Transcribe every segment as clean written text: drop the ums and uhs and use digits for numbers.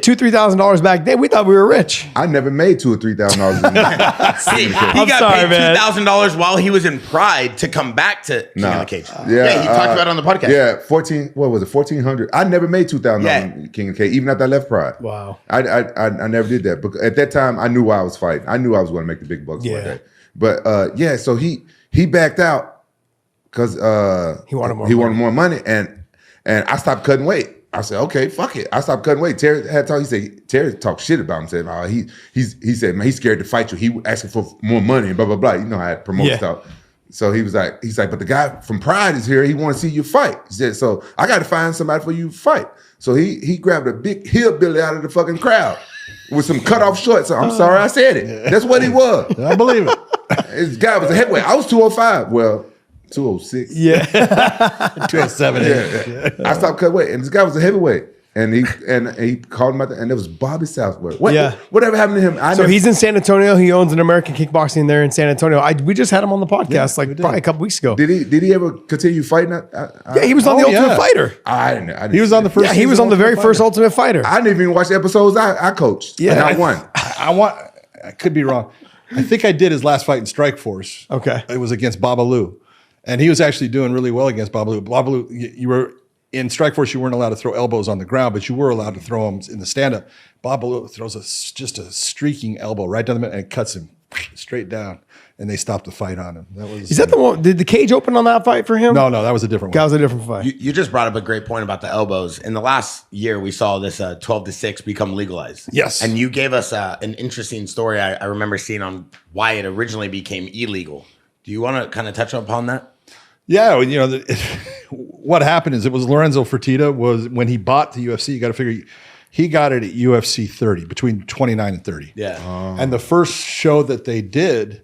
$2,000-$3,000 back then. We thought we were rich. I never made $2,000 or $3,000. See, he got paid $2,000 while he was in Pride to come back to King of the Cage. Yeah, he talked about it on the podcast. Yeah, what was it, 1,400? I never made $2,000 in King of the Cage, even after I left Pride. Wow. I never did that. But at that time, I knew why I was fighting. I knew I was going to make the big bucks one day. But so he backed out because he wanted more money, and I stopped cutting weight. I said, okay, fuck it. I stopped cutting weight. Terry had talked. He said Terry talked shit about him. Said, he said, man, he's scared to fight you. He asking for more money and blah blah blah. You know how I promote stuff. So he's like, but the guy from Pride is here. He want to see you fight. He said, so I got to find somebody for you to fight. So he grabbed a big hillbilly out of the fucking crowd with some cut off shorts. So I'm sorry I said it. That's what he was. I believe it. This guy was a heavyweight. I was 205. Well, 206. Yeah. 207. Yeah. I stopped cutting weight. And this guy was a heavyweight. And he called him out there, and it was Bobby Southworth. Whatever happened to him? He's in San Antonio. He owns an American kickboxing there in San Antonio. We just had him on the podcast probably a couple weeks ago. Did he ever continue fighting? He was on the Ultimate Fighter. I didn't. He was on the first. Yeah, he was on the very first Ultimate Fighter. I didn't even watch the episodes I coached. Yeah, I won. I could be wrong. I think I did his last fight in Strikeforce. Okay, it was against Babalu, and he was actually doing really well against Babalu. Babalu, you were. In Strikeforce, you weren't allowed to throw elbows on the ground, but you were allowed to throw them in the stand-up. Babalu throws just a streaking elbow right down the middle, and it cuts him straight down, and they stopped the fight on him. Is that the one? Did the cage open on that fight for him? No, that was a different one. That was a different fight. You just brought up a great point about the elbows. In the last year, we saw this 12-6 become legalized. Yes. And you gave us an interesting story I remember seeing on why it originally became illegal. Do you want to kind of touch upon that? Yeah, what happened is it was Lorenzo Fertitta was when he bought the UFC. You got to figure he got it at UFC 30, between 29 and 30. Yeah. And the first show that they did,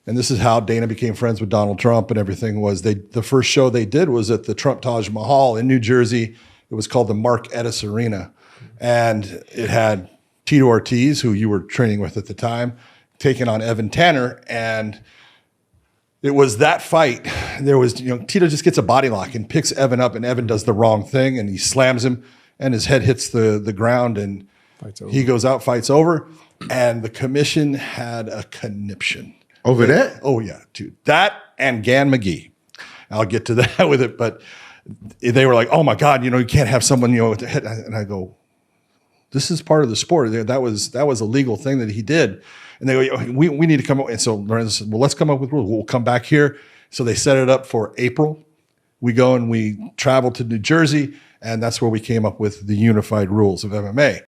and this is how Dana became friends with Donald Trump and everything, was the first show they did was at the Trump Taj Mahal in New Jersey. It was called the Mark Edis Arena, and it had Tito Ortiz, who you were training with at the time, taking on Evan Tanner, and it was that fight. There was, Tito just gets a body lock and picks Evan up, and Evan does the wrong thing, and he slams him, and his head hits the ground, and he goes out, fights over, and the commission had a conniption. Over that? Oh, yeah, dude. That and Gan McGee. I'll get to that with it, but they were like, oh, my God, you can't have someone, with the head. And I go, this is part of the sport. That was a legal thing that he did. And they go, we need to come up. And so Lorenzo said, well, let's come up with rules. We'll come back here. So they set it up for April. We go and we travel to New Jersey, and that's where we came up with the unified rules of MMA.